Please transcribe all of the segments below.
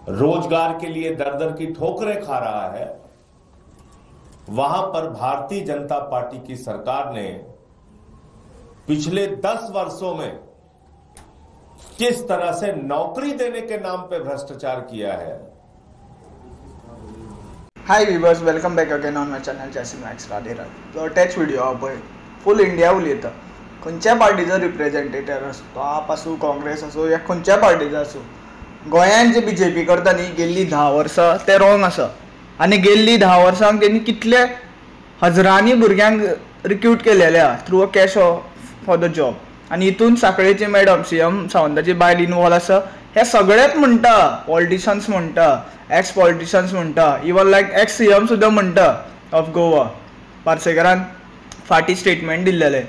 रोजगार के लिए दर दर की ठोकरें खा रहा है, वहां पर भारतीय जनता पार्टी की सरकार ने पिछले 10 वर्षों में किस तरह से नौकरी देने के नाम पे भ्रष्टाचार किया है। हाय viewers, welcome back again on my channel जैसी मॅक्स राधे राधे. तो अटॅच व्हिडिओ हा पळय फुल इंडिया उलयता. खंयच्या पार्टीचो रिप्रेझेंटेटिव्ह आसूं, तो आप आसूं, काँग्रेस आसूं या खंयच्या पार्टीचो आसूं, गोंयांत जे बीजेपी करता न्ही गेल्ली 10 वर्सां ते रॉंग आसा. आनी गेल्ली 10 वर्सांक तेणी कितले हजारांनी भुरग्यांक रिक्रूट केलेले आहा through a cash for the job. आनी हितून साखळेची मॅडम सीएम सावंताची बायल इनवॉल्व आसा. हे सगळेच म्हणटा, पॉलिटिशन्स म्हणटा, एक्स पॉलिटिशन्स म्हणटा, इवन लायक एक्स सीएम सुद्दां म्हणटा ऑफ गोवा. पार्सेकरान फाटीं स्टेटमेंट दिल्लेलें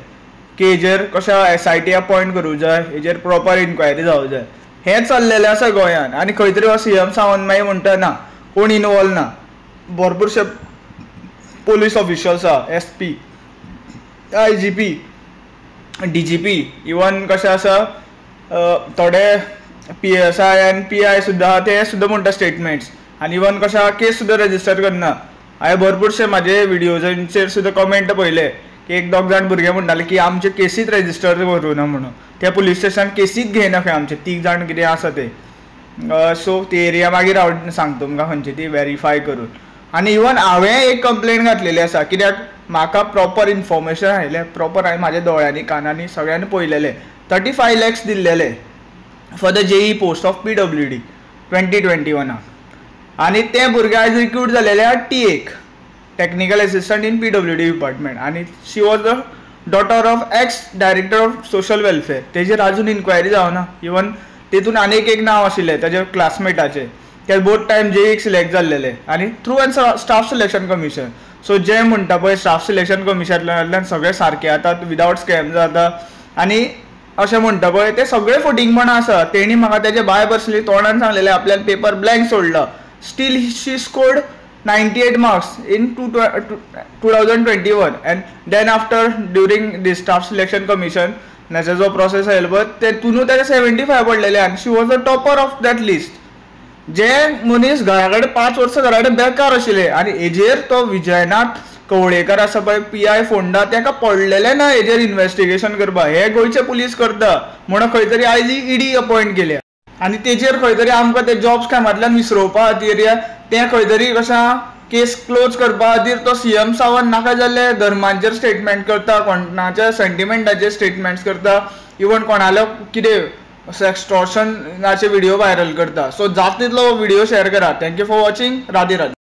की हेजेर कशें SIT अपॉयंट करूंक जाय, हेजेर प्रॉपर इन्क्वायरी जावंक जाय. हें चल्लेलें आसा गोंयांत. आनी खंय तरी हो सीएम सावंत मागीर म्हणटा ना कोण इनवॉल्व ना. भरपूरशे पोलीस ऑफिशल्स आहा, SP, IGP, DGP, इवन कशें आसा थोडे PSI आनी PI सुद्दां आहा ते सुद्दां म्हणटा स्टेटमेंट्स. आनी इवन कशें आहा केस सुद्दां रजिस्टर करना. हांवें भरपूरशे म्हाजे विडियोजांचेर सुद्दां कमेंट पळयले की एक दोग जाण भुरगे म्हणटाले की आमचे केसीच रजिस्टर करूना म्हणून. ते पुलीस स्टेशन केसीच घेयना खंय आमचे 3 जाण कितें आसा ते. सो ती एरिया मागीर हांव सांगता तुमकां खंयची ती व्हेरीफाय करून. आनी इवन हांवें एक कंप्लेंट घातलेली आसा कित्याक म्हाका प्रॉपर इन्फॉर्मेशन आयलें, प्रॉपर हांवें म्हाज्या दोळ्यांनी कानांनी सगळ्यांनी पळयलेलें. 35 lakhs दिल्लेले for the JEE post of PWD 2021. आनी ते भुरगे आयज रिक्रूट जालेले आहा T1 technical assistant in PWD department. आनी she was the daughter of ex director of social welfare. तेजेर अजून इन्क्वायरी जावना. इवन तेतून आनीक एक नांव आशिल्लें ताजे क्लासमेटाचें, ते बोथ टायम JEE सिलेक्ट जाल्लेले आनी through an staff selection commission. So जे म्हणटा पळय स्टाफ सिलेक्शन कमिशनांतल्यान सगळे सारके जातात, विदावट स्कॅम जाता आनी अशें म्हणटा पळय ते सगळे फटींगपणां आसा. तेणी म्हाका तेजे बाय पर्सनली तोंडान सांगलेलें आपल्यान पेपर ब्लँक सोडला. Steel she scored 98 marks in 2021 and then after during the staff selection commission नाचा जो प्रोसेस आयलो पळय तेतूनय ताका 75 पडलेले आनी she was the topper of that list. जे मनीस घरा कडेन 5 वर्सां घरा कडेन बेकार आशिल्ले आनी हेजेर तो विजयनाथ कवळेकर आसा पळय PI फोंडा ताका पडलेलें ना हेजेर इन्व्हेस्टिगेशन करपाक. हे गोंयचे पुलीस करता म्हणून खंय तरी आयज ED अपॉयंट केल्या. आनी तेजेर खंय तरी आमकां ते जॉब स्कॅमांतल्यान विसरोवपा खातीर तें खंय तरी कशें केस क्लोज करपा खातीर तो सीएम सावंत नाका जाल्ले धर्मांचेर स्टेटमेंट करता, कोणाच्या सेंटिमेंटाचेर स्टेटमेंट्स करता, इवन कोणालो कितें एक्सटॉर्शनाचे व्हिडिओ व्हायरल करता. सो जाता तितलो व्हिडिओ शेअर करा. Thank you for watching. Radhe Radhe.